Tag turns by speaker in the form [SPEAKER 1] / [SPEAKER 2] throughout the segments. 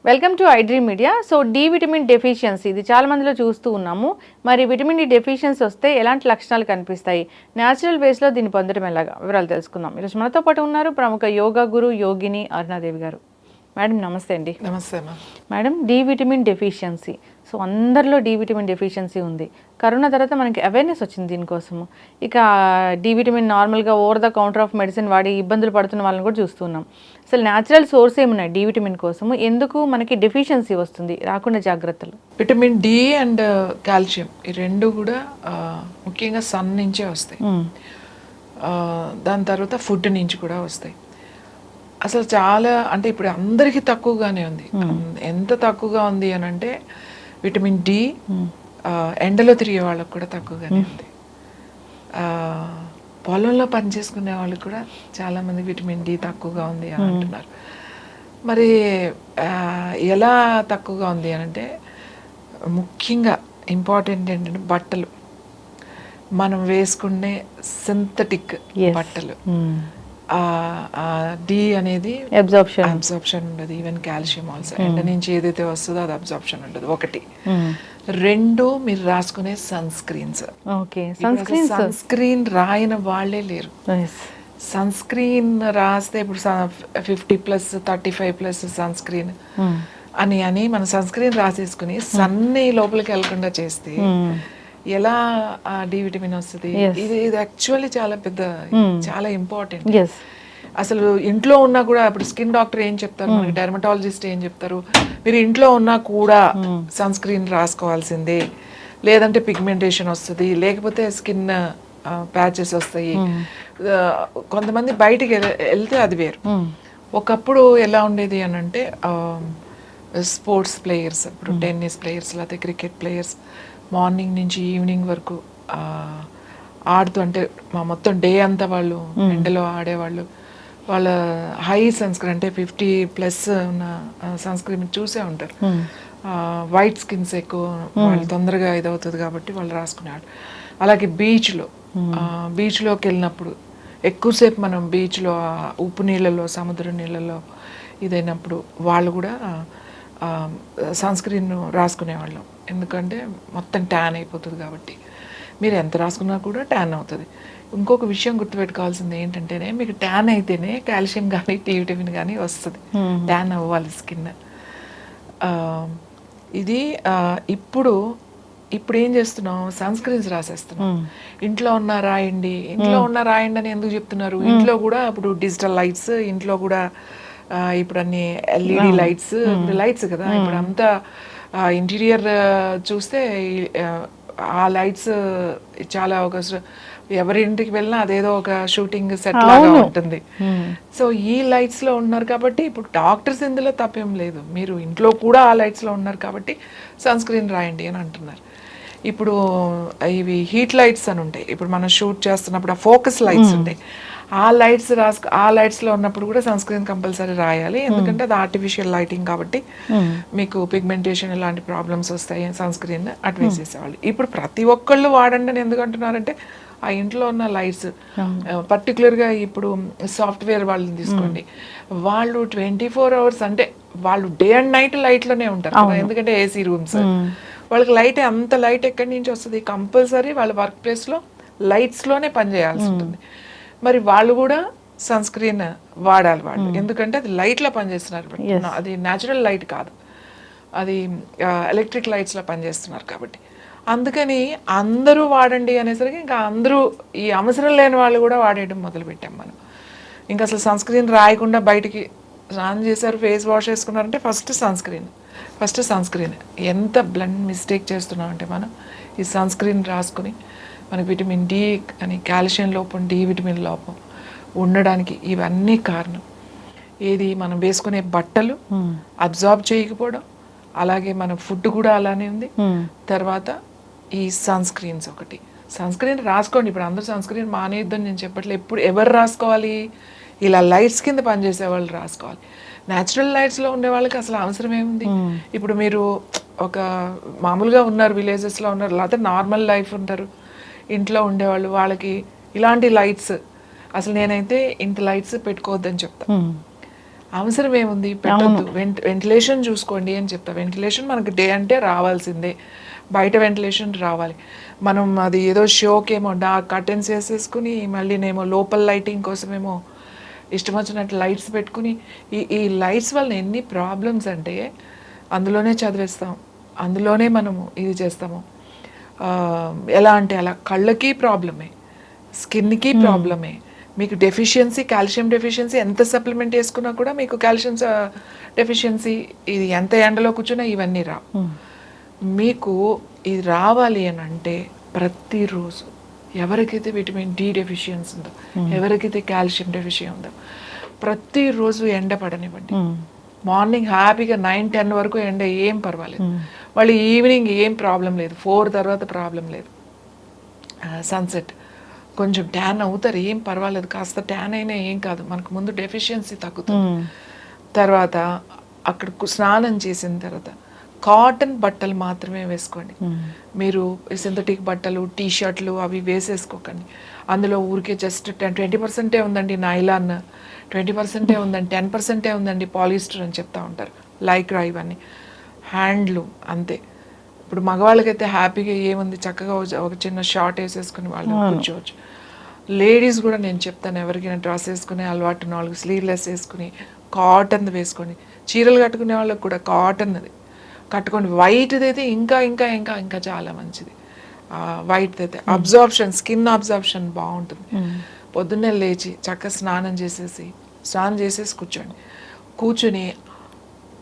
[SPEAKER 1] Welcome to iDream Media. So D vitamin deficiency ఇది చాలా మందిలో చూస్తూ ఉన్నాము. మరి విటమిన్ డి డెఫిషియన్సీ వస్తే ఎలాంటి లక్షణాలు కనిపిస్తాయి, న్యాచురల్ బేస్లో దీన్ని పొందడం ఎలాగా, వివరాలు తెలుసుకుందాం. ఈరోజు మనతో పాటు ఉన్నారు ప్రముఖ యోగా గురు యోగిని అరుణాదేవి గారు. మేడం నమస్తే అండి.
[SPEAKER 2] నమస్తే
[SPEAKER 1] madam, D vitamin deficiency, so అందరిలో డి విటమిన్ డెఫిషియన్సీ ఉంది. కరోనా తర్వాత మనకి అవేర్నెస్ వచ్చింది దీనికోసము. ఇక డి విటమిన్ నార్మల్గా over the counter of medicine వాడి ఇబ్బందులు పడుతున్న వాళ్ళని కూడా చూస్తున్నాం. అసలు న్యాచురల్ సోర్స్ ఏమున్నాయి డి విటమిన్ కోసము, ఎందుకు మనకి డెఫిషియన్సీ వస్తుంది, రాకుండా జాగ్రత్తలు?
[SPEAKER 2] విటమిన్ డి అండ్ కాల్షియం ఈ రెండు కూడా ముఖ్యంగా సన్ నుంచే వస్తాయి. దాని తర్వాత ఫుడ్ నుంచి కూడా వస్తాయి. అసలు చాలా అంటే ఇప్పుడు అందరికీ తక్కువగానే ఉంది. ఎంత తక్కువగా ఉంది అని అంటే విటమిన్ డి ఎండలో తిరిగే వాళ్ళకు కూడా తక్కువగానే ఉంది. పొలంలో పనిచేసుకునే వాళ్ళకి కూడా చాలామంది విటమిన్ డి తక్కువగా ఉంది అని అంటున్నారు. మరి ఎలా తక్కువగా ఉంది అని అంటే ముఖ్యంగా ఇంపార్టెంట్ ఏంటంటే బట్టలు, మనం వేసుకునే సింథటిక్ బట్టలు, డి అనేది అబ్జార్ప్షన్ ఉండదు. ఈవెన్ కాల్షియం ఆల్సో ఎండ నుంచి ఏదైతే వస్తుందో అది అబ్జార్ప్షన్ ఉండదు. ఒకటి. రెండు, మీరు రాసుకునే సన్ స్క్రీన్స్. సన్ స్క్రీన్ రాయని వాళ్ళే లేరు. సన్ స్క్రీన్ రాస్తే ఇప్పుడు 50+, 35+ సన్ స్క్రీన్ అని మన సన్ స్క్రీన్ రాసేసుకుని సన్ని లోపలికి వెళ్లకుండా చేస్తే ఎలా డి విటమిన్ వస్తుంది? ఇది యాక్చువల్లీ చాలా పెద్ద, చాలా ఇంపార్టెంట్. అసలు ఇంట్లో ఉన్నా కూడా ఇప్పుడు స్కిన్ డాక్టర్ ఏం చెప్తారు, మనకి డెర్మటాలజిస్ట్ ఏం చెప్తారు, మీరు ఇంట్లో ఉన్నా కూడా సన్ స్క్రీన్ రాసుకోవాల్సిందే, లేదంటే పిగ్మెంటేషన్ వస్తుంది, లేకపోతే స్కిన్ ప్యాచెస్ వస్తాయి. కొంతమంది బయటికి వెళ్తే అది వేరు. ఒకప్పుడు ఎలా ఉండేది అని అంటే స్పోర్ట్స్ ప్లేయర్స్, ఇప్పుడు టెన్నిస్ ప్లేయర్స్ లేకపోతే క్రికెట్ ప్లేయర్స్ మార్నింగ్ నుంచి ఈవినింగ్ వరకు ఆడుతూ, అంటే మొత్తం డే అంతా వాళ్ళు ఎండలో ఆడేవాళ్ళు. వాళ్ళ హై సన్ స్క్రీన్ అంటే 50+ ఉన్న సన్ స్క్రీన్ చూసే ఉంటారు. వైట్ స్కిన్స్ ఎక్కువ, వాళ్ళు తొందరగా ఇదవుతుంది కాబట్టి వాళ్ళు రాసుకునేవాళ్ళు. అలాగే బీచ్లోకి వెళ్ళినప్పుడు ఎక్కువసేపు మనం బీచ్లో ఉప్పు నీళ్ళలో, సముద్ర నీళ్ళలో ఇదైనప్పుడు వాళ్ళు కూడా సన్ స్క్రీన్ రాసుకునేవాళ్ళం. ఎందుకంటే మొత్తం ట్యాన్ అయిపోతుంది కాబట్టి. మీరు ఎంత రాసుకున్నా కూడా ట్యాన్ అవుతుంది. ఇంకొక విషయం గుర్తుపెట్టుకోవాల్సింది ఏంటంటేనే, మీకు ట్యాన్ అయితేనే కాల్షియం కానీ డి విటమిన్ కానీ వస్తుంది. ట్యాన్ అవ్వాలి స్కిన్. ఇది ఇప్పుడు ఏం చేస్తున్నాం, సన్ స్క్రీన్స్ రాసేస్తున్నాం. ఇంట్లో ఉన్న రాయండి అని ఎందుకు చెప్తున్నారు? ఇంట్లో కూడా ఇప్పుడు డిజిటల్ లైట్స్, ఇంట్లో కూడా ఇప్పుడు అన్ని ఎల్ఈడి లైట్స్ కదా. ఇప్పుడు అంతా ఇంటీరియర్ చూస్తే ఆ లైట్స్ చాలా ఎవరి ఇంటికి వెళ్ళినా అదేదో ఒక షూటింగ్ సెట్ లాగా ఉంటుంది. సో ఈ లైట్స్ లో ఉన్నారు కాబట్టి ఇప్పుడు డాక్టర్స్ ఇందులో తప్పేం లేదు, మీరు ఇంట్లో కూడా ఆ లైట్స్ లో ఉన్నారు కాబట్టి సన్ స్క్రీన్ రాయండి అని అంటున్నారు. ఇప్పుడు ఇవి హీట్ లైట్స్ అని ఉంటాయి. ఇప్పుడు మనం షూట్ చేస్తున్నప్పుడు ఆ ఫోకస్ లైట్స్ ఉంటాయి. ఆ లైట్స్లో ఉన్నప్పుడు కూడా సన్ స్క్రీన్ కంపల్సరీ రాయాలి. ఎందుకంటే అది ఆర్టిఫిషియల్ లైటింగ్ కాబట్టి మీకు పిగ్మెంటేషన్ ఇలాంటి ప్రాబ్లమ్స్ వస్తాయి. సన్ స్క్రీన్ అటు వేసేసేవాళ్ళు. ఇప్పుడు ప్రతి ఒక్కళ్ళు వాడండి అని ఎందుకు అంటున్నారంటే, ఆ ఇంట్లో ఉన్న లైట్స్, పర్టికులర్గా ఇప్పుడు సాఫ్ట్వేర్ వాళ్ళని తీసుకోండి, వాళ్ళు 24 hours అంటే వాళ్ళు డే అండ్ నైట్ లైట్లోనే ఉంటారు కదా. ఎందుకంటే ఏసీ రూమ్స్, వాళ్ళకి లైట్, అంత లైట్ ఎక్కడి నుంచి వస్తుంది? కంపల్సరీ వాళ్ళ వర్క్ ప్లేస్లో లైట్స్లోనే పనిచేయాల్సి ఉంటుంది. మరి వాళ్ళు కూడా సన్ స్క్రీన్ వాడాలి వాళ్ళు, ఎందుకంటే అది లైట్లో పనిచేస్తున్నారు. అది న్యాచురల్ లైట్ కాదు, అది ఎలక్ట్రిక్ లైట్స్లో పనిచేస్తున్నారు కాబట్టి. అందుకని అందరూ వాడండి అనేసరికి ఇంకా అందరూ, ఈ అవసరం లేని వాళ్ళు కూడా వాడేయడం మొదలుపెట్టాం మనం. ఇంకా అసలు సన్ స్క్రీన్ రాయకుండా బయటికి స్నానం చేశారు, ఫేస్ వాష్ వేసుకున్నారంటే ఫస్ట్ సన్ స్క్రీన్. ఎంత బ్లండ్ మిస్టేక్ చేస్తున్నాం అంటే మనం ఈ సన్ స్క్రీన్ రాసుకుని మనకి విటమిన్ డి అని, కాల్షియం లోపం, డి విటమిన్ లోపం ఉండడానికి ఇవన్నీ కారణం. ఏది, మనం వేసుకునే బట్టలు అబ్జార్బ్ చేయకపోవడం, అలాగే మన ఫుడ్ కూడా అలానే ఉంది. తర్వాత ఈ సన్ స్క్రీన్స్ ఒకటి. సన్ స్క్రీన్ రాసుకోండి. ఇప్పుడు అందరూ సన్ స్క్రీన్ మానేద్దని నేను చెప్పట్లేదు. ఎప్పుడు ఎవరు రాసుకోవాలి? ఇలా లైట్స్ కింద పనిచేసే వాళ్ళు రాసుకోవాలి. న్యాచురల్ లైట్స్లో ఉండే వాళ్ళకి అసలు అవసరం ఏముంది? ఇప్పుడు మీరు ఒక మామూలుగా ఉన్నారు, విలేజెస్లో ఉన్నారు, లేకపోతే నార్మల్ లైఫ్ ఉంటారు, ఇంట్లో ఉండేవాళ్ళు, వాళ్ళకి ఇలాంటి లైట్స్, అసలు నేనైతే ఇంత లైట్స్ పెట్టుకోవద్దని చెప్తాను. అవసరం ఏముంది, పెట్టద్దు. వెంటిలేషన్ చూసుకోండి అని చెప్తా. వెంటిలేషన్ మనకు డే అంటే రావాల్సిందే, బయట వెంటిలేషన్ రావాలి. మనం అది ఏదో షోకేమో కర్టెన్స్ వేసేసుకుని మళ్ళీ నేమో లోపల లైటింగ్ కోసమేమో ఇష్టం వచ్చినట్టు లైట్స్ పెట్టుకుని ఈ లైట్స్ వల్ల ఎన్ని ప్రాబ్లమ్స్ అంటే అందులోనే చదివేస్తాం, అందులోనే మనము ఇది చేస్తాము. ఎలా అంటే అలా కళ్ళకి ప్రాబ్లమే, స్కిన్కి ప్రాబ్లమే. మీకు డెఫిషియన్సీ, కాల్షియం డెఫిషియన్సీ ఎంత సప్లిమెంట్ చేసుకున్నా కూడా మీకు కాల్షియం డెఫిషియన్సీ, ఇది ఎంత ఎండలో కూర్చున్నా ఇవన్నీ రావు. మీకు ఇది రావాలి అని అంటే ప్రతిరోజు ఎవరికైతే విటమిన్ డి డెఫిషియన్సీ ఉందో, ఎవరికైతే కాల్షియం డెఫిషియన్ ఉందో, ప్రతిరోజు ఎండ పడనివ్వండి. మార్నింగ్ హ్యాపీగా 9-10 వరకు ఎండ ఏం పర్వాలేదు. వాళ్ళు ఈవినింగ్ ఏం ప్రాబ్లం లేదు, 4 తర్వాత ప్రాబ్లం లేదు. సన్సెట్ కొంచెం ట్యాన్ అవుతారు, ఏం పర్వాలేదు, కాస్త ట్యాన్ అయినా ఏం కాదు, మనకు ముందు డెఫిషియన్సీ తగ్గుతుంది. తర్వాత అక్కడ స్నానం చేసిన తర్వాత కాటన్ బట్టలు మాత్రమే వేసుకోండి. మీరు సింథటిక్ బట్టలు, టీ షర్ట్లు అవి వేసేసుకోకండి. అందులో ఊరికే జస్ట్ 20% ఉందండి నైలాన్, 20% ఉందండి, 10% ఉందండి పాలిస్టర్ అని చెప్తా ఉంటారు, లైక్రా ఇవన్నీ. హ్యాండ్లూమ్ అంతే. ఇప్పుడు మగవాళ్ళకైతే హ్యాపీగా ఏముంది, చక్కగా ఒక చిన్న షార్ట్ వేసేసుకుని వాళ్ళు కూర్చోవచ్చు. లేడీస్ కూడా నేను చెప్తాను, ఎవరికైనా డ్రెస్ వేసుకునే అలవాటు 4 స్లీవ్లెస్ వేసుకుని కాటన్ వేసుకోండి. చీరలు కట్టుకునే వాళ్ళకి కూడా కాటన్ది కట్టుకోండి. వైట్ది అయితే ఇంకా ఇంకా ఇంకా ఇంకా చాలా మంచిది. వైట్ది అయితే అబ్జార్ప్షన్, స్కిన్ అబ్జార్ప్షన్ బాగుంటుంది. పొద్దున్నే లేచి చక్కగా స్నానం చేసేసి కూర్చొని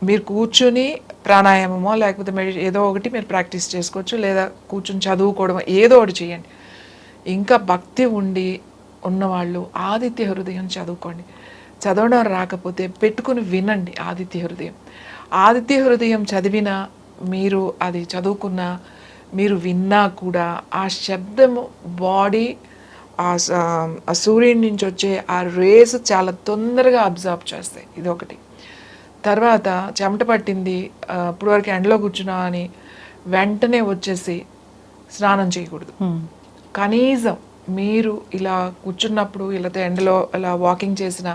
[SPEAKER 2] మీరు కూర్చుని ప్రాణాయామమో లేకపోతే ఏదో ఒకటి మీరు ప్రాక్టీస్ చేసుకోవచ్చు, లేదా కూర్చుని చదువుకోవడం ఏదో ఒకటి చేయండి. ఇంకా భక్తి ఉన్నవాళ్ళు ఆదిత్య హృదయం చదువుకోండి. చదవడం రాకపోతే పెట్టుకుని వినండి ఆదిత్య హృదయం చదివినా, మీరు అది చదువుకున్నా, మీరు విన్నా కూడా ఆ శబ్దము బాడీ ఆ సూర్యుడి నుంచి వచ్చే ఆ రేస్ చాలా తొందరగా అబ్జర్వ్ చేస్తాయి. ఇది ఒకటి. తర్వాత చెమట పట్టింది, ఇప్పుడు వరకు ఎండలో కూర్చున్నా అని వెంటనే వచ్చేసి స్నానం చేయకూడదు. కనీసం మీరు ఇలా కూర్చున్నప్పుడు ఇలా ఎండలో ఇలా వాకింగ్ చేసిన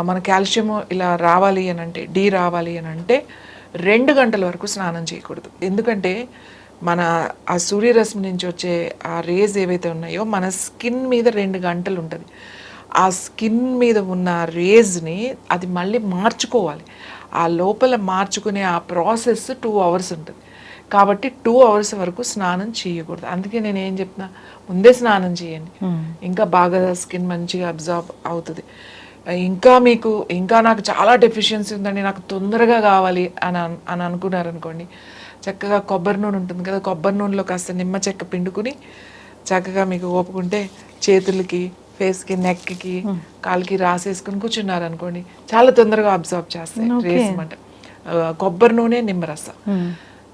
[SPEAKER 2] మన కాల్షియం ఇలా రావాలి అని అంటే, డి రావాలి అని అంటే 2 గంటల వరకు స్నానం చేయకూడదు. ఎందుకంటే మన ఆ సూర్యరశ్మి నుంచి వచ్చే ఆ రేస్ ఏవైతే ఉన్నాయో మన స్కిన్ మీద 2 గంటలు ఉంటుంది. ఆ స్కిన్ మీద ఉన్న రేస్ని అది మళ్ళీ మార్చుకోవాలి. ఆ లోపల మార్చుకునే ఆ ప్రాసెస్ 2 అవర్స్ ఉంటుంది. కాబట్టి 2 అవర్స్ వరకు స్నానం చేయకూడదు. అందుకే నేను ఏం చెప్తున్నా, ముందే స్నానం చేయండి, ఇంకా బాగా స్కిన్ మంచిగా అబ్జర్వ్ అవుతుంది. ఇంకా నాకు చాలా డెఫిషియన్సీ ఉందండి, నాకు తొందరగా కావాలి అని అనుకున్నారనుకోండి, చక్కగా కొబ్బరి నూనె ఉంటుంది కదా, కొబ్బరి నూనెలో కాస్త నిమ్మ చెక్క పిండుకుని చక్కగా మీకు ఓపుకుంటే చేతులకి, ఫేస్కి, నెక్కి, కాళ్ళకి రాసేసుకుని కూర్చున్నారనుకోండి, చాలా తొందరగా అబ్జర్వ్ చేస్తాయి రేస్ అన్నమాట. కొబ్బరి నూనె, నిమ్మరసం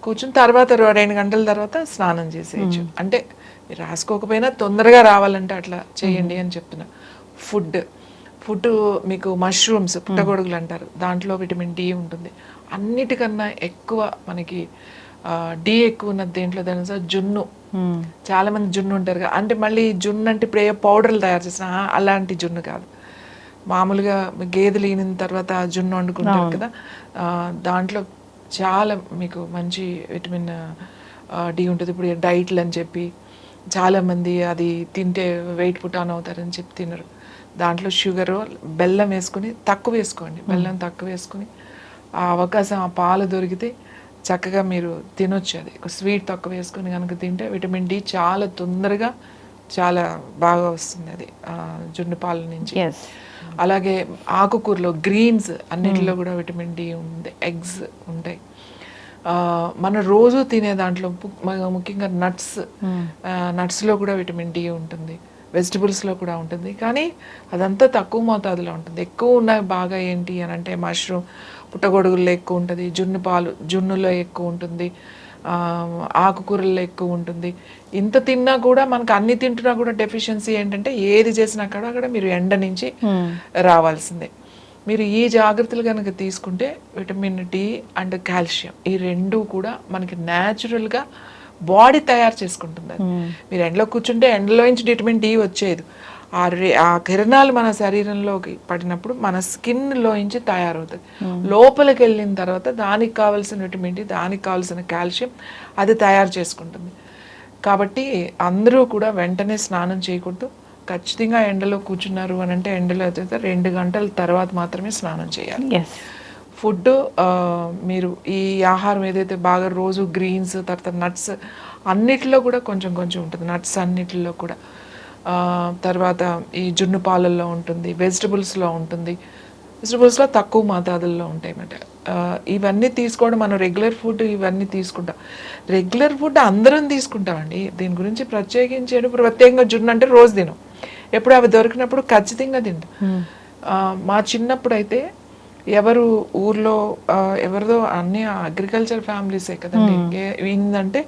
[SPEAKER 2] కూర్చుని తర్వాత 2 గంటల తర్వాత స్నానం చేసేయచ్చు. అంటే మీరు రాసుకోకపోయినా తొందరగా రావాలంటే అట్లా చేయండి అని చెప్తున్నా. ఫుడ్ మీకు మష్రూమ్స్, పుట్టగొడుగులు అంటారు, దాంట్లో విటమిన్ డి ఉంటుంది. అన్నిటికన్నా ఎక్కువ మనకి డి ఎక్కువ ఉన్నది దేంట్లో తెలుసా? జున్ను. చాలా మంది జున్ను ఉంటారు కదా, అంటే మళ్ళీ జున్ను అంటే ఇప్పుడు ఏ పౌడర్లు తయారు చేసిన అలాంటి జున్ను కాదు, మామూలుగా గేదెలు ఈనిన తర్వాత జున్ను వండుకుంటారు కదా, దాంట్లో చాలా మీకు మంచి విటమిన్ డి ఉంటుంది. ఇప్పుడు డైట్లు అని చెప్పి చాలామంది అది తింటే వెయిట్ పుట్ ఆన్ అవుతారని చెప్పి తినరు. దాంట్లో షుగరు, బెల్లం వేసుకుని తక్కువ వేసుకోండి, బెల్లం తక్కువ వేసుకుని ఆ అవకాశం, ఆ పాలు దొరికితే చక్కగా మీరు తినొచ్చు. అది స్వీట్ తక్కువ వేసుకుని కనుక తింటే విటమిన్ డి చాలా తొందరగా చాలా బాగా వస్తుంది అది జున్ను పాల నుంచి. అలాగే ఆకుకూరలో గ్రీన్స్ అన్నిటిలో కూడా విటమిన్ డి ఉంది. ఎగ్స్ ఉంటాయి. మన రోజు తినే దాంట్లో ముఖ్యంగా నట్స్లో కూడా విటమిన్ డి ఉంటుంది, వెజిటబుల్స్లో కూడా ఉంటుంది. కానీ అదంతా తక్కువ మోతాదులో ఉంటుంది. ఎక్కువ ఉన్నాయి బాగా ఏంటి అని అంటే మష్రూమ్, పుట్టగొడుగుల్లో ఎక్కువ ఉంటుంది, జున్నులో ఎక్కువ ఉంటుంది, ఆకుకూరల్లో ఎక్కువ ఉంటుంది. ఇంత తిన్నా కూడా మనకు అన్ని తింటున్నా కూడా డెఫిషియన్సీ ఏంటంటే ఏది చేసినా కూడా అక్కడ మీరు ఎండ నుంచి రావాల్సిందే. మీరు ఈ జాగ్రత్తలు కనుక తీసుకుంటే విటమిన్ డి అండ్ కాల్షియం ఈ 2 కూడా మనకి న్యాచురల్గా బాడీ తయారు చేసుకుంటుంది. మీరు ఎండలో కూర్చుంటే ఎండలో నుంచి విటమిన్ డి వచ్చేది, ఆ కిరణాలు మన శరీరంలోకి పడినప్పుడు మన స్కిన్లోంచి తయారవుతుంది. లోపలికి వెళ్ళిన తర్వాత దానికి కావాల్సిన విటమిన్ డి, దానికి కావాల్సిన కాల్షియం అది తయారు చేసుకుంటుంది. కాబట్టి అందరూ కూడా వెంటనే స్నానం చేయకూడదు. ఖచ్చితంగా ఎండలో కూర్చున్నారు అని అంటే ఎండలో అయితే 2 గంటల తర్వాత మాత్రమే స్నానం చేయాలి.
[SPEAKER 1] ఎస్.
[SPEAKER 2] ఫుడ్ మీరు ఈ ఆహారం ఏదైతే బాగా రోజు గ్రీన్స్, తర్వాత నట్స్ అన్నిటిలో కూడా కొంచెం కొంచెం ఉంటుంది. నట్స్ అన్నిటిలో కూడా తర్వాత ఈ జున్ను పాలల్లో ఉంటుంది, వెజిటబుల్స్లో ఉంటుంది. వెజిటబుల్స్లో తక్కువ మోతాదుల్లో ఉంటాయి అన్నమాట. ఇవన్నీ తీసుకోవడం మనం రెగ్యులర్ ఫుడ్ ఇవన్నీ తీసుకుంటాం. రెగ్యులర్ ఫుడ్ అందరం తీసుకుంటామండి. దీని గురించి ప్రత్యేకంగా జున్ను అంటే రోజు తినం. ఎప్పుడు అవి దొరికినప్పుడు ఖచ్చితంగా తింటాం. మా చిన్నప్పుడు అయితే ఎవరు ఊర్లో ఎవరిదో అన్ని అగ్రికల్చర్ ఫ్యామిలీసే కదండి. ఏంటంటే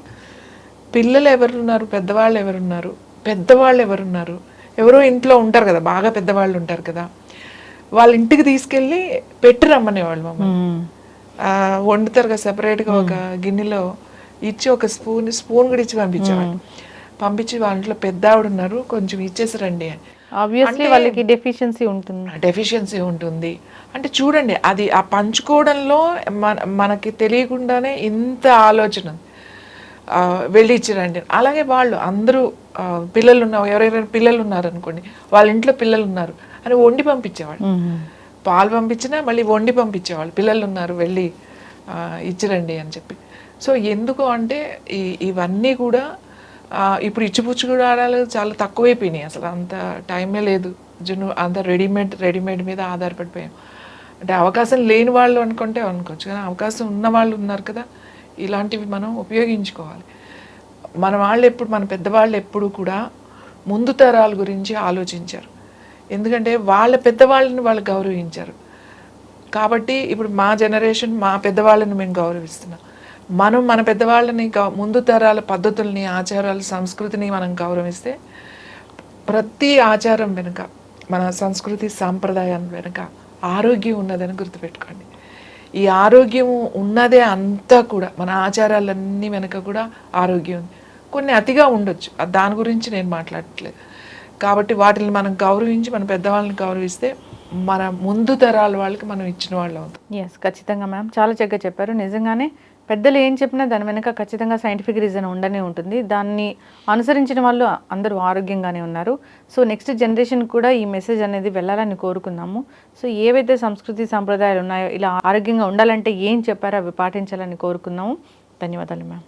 [SPEAKER 2] పిల్లలు ఎవరున్నారు, పెద్దవాళ్ళు ఎవరున్నారు, ఎవరో ఇంట్లో ఉంటారు కదా, బాగా పెద్దవాళ్ళు ఉంటారు కదా, వాళ్ళ ఇంటికి తీసుకెళ్ళి పెట్టి రమ్మనేవాళ్ళు మమ్మల్ని. వండుతారు కదా సెపరేట్గా ఒక గిన్నెలో ఇచ్చి ఒక స్పూన్ కూడా ఇచ్చి పంపించి వాళ్ళ ఇంట్లో పెద్ద ఆవిడ ఉన్నారు, కొంచెం ఇచ్చేసి రండి అని.
[SPEAKER 1] ఆబ్వియస్లీ వాళ్ళకి
[SPEAKER 2] డెఫిషియన్సీ ఉంటుంది. అంటే చూడండి, అది ఆ పంచుకోవడంలో మనకి తెలియకుండానే ఇంత ఆలోచన వెళ్ళి ఇచ్చిరండి. అలాగే వాళ్ళు అందరూ పిల్లలు ఎవరైనా పిల్లలు ఉన్నారు అనుకోండి, వాళ్ళ ఇంట్లో పిల్లలు ఉన్నారు అని వండి పంపించేవాళ్ళు. పాలు పంపించినా మళ్ళీ వండి పంపించేవాళ్ళు, పిల్లలు ఉన్నారు వెళ్ళి ఇచ్చిరండి అని చెప్పి. సో ఎందుకు అంటే ఇవన్నీ కూడా ఇప్పుడు ఇచ్చిపుచ్చు కూడా ఆడాలి చాలా తక్కువైపోయినాయి. అసలు అంత టైమే లేదు. అంత రెడీమేడ్ మీద ఆధారపడిపోయాం. అంటే అవకాశం లేని వాళ్ళు అనుకోవచ్చు, కానీ అవకాశం ఉన్న వాళ్ళు ఉన్నారు కదా, ఇలాంటివి మనం ఉపయోగించుకోవాలి. మన పెద్దవాళ్ళు ఎప్పుడు కూడా ముందు తరాల గురించి ఆలోచించారు. ఎందుకంటే వాళ్ళ పెద్దవాళ్ళని వాళ్ళు గౌరవించారు. కాబట్టి ఇప్పుడు మా జనరేషన్ మా పెద్దవాళ్ళని మేము గౌరవిస్తున్నాం. మనం మన పెద్దవాళ్ళని ముందు తరాల పద్ధతుల్ని, ఆచారాలు, సంస్కృతిని మనం గౌరవిస్తే ప్రతి ఆచారం వెనుక, మన సంస్కృతి సాంప్రదాయం వెనుక ఆరోగ్యం ఉన్నదని గుర్తుపెట్టుకోండి. ఈ ఆరోగ్యం ఉన్నదే అంతా కూడా, మన ఆచారాలన్నీ వెనుక కూడా ఆరోగ్యం ఉంది. కొన్ని అతిగా ఉండొచ్చు, దాని గురించి నేను మాట్లాడట్లేదు. కాబట్టి వాటిని మనం గౌరవించి, మన పెద్దవాళ్ళని గౌరవిస్తే మన ముందు తరాల వాళ్ళకి మనం ఇచ్చిన వాళ్ళు అవుతాం.
[SPEAKER 1] ఎస్, ఖచ్చితంగా మ్యామ్, చాలా చక్కగా చెప్పారు. నిజంగానే పెద్దలు ఏం చెప్పినా దాని వెనక ఖచ్చితంగా సైంటిఫిక్ రీజన్ ఉండనే ఉంటుంది. దాన్ని అనుసరించిన వాళ్ళు అందరూ ఆరోగ్యంగానే ఉన్నారు. సో నెక్స్ట్ జనరేషన్ కూడా ఈ మెసేజ్ అనేది వెళ్ళాలని కోరుకుందాము. సో ఏవైతే సంస్కృతి సాంప్రదాయాలు ఉన్నాయో, ఇలా ఆరోగ్యంగా ఉండాలంటే ఏం చెప్పారో అవి పాటించాలని కోరుకుందాము. ధన్యవాదాలు మ్యామ్.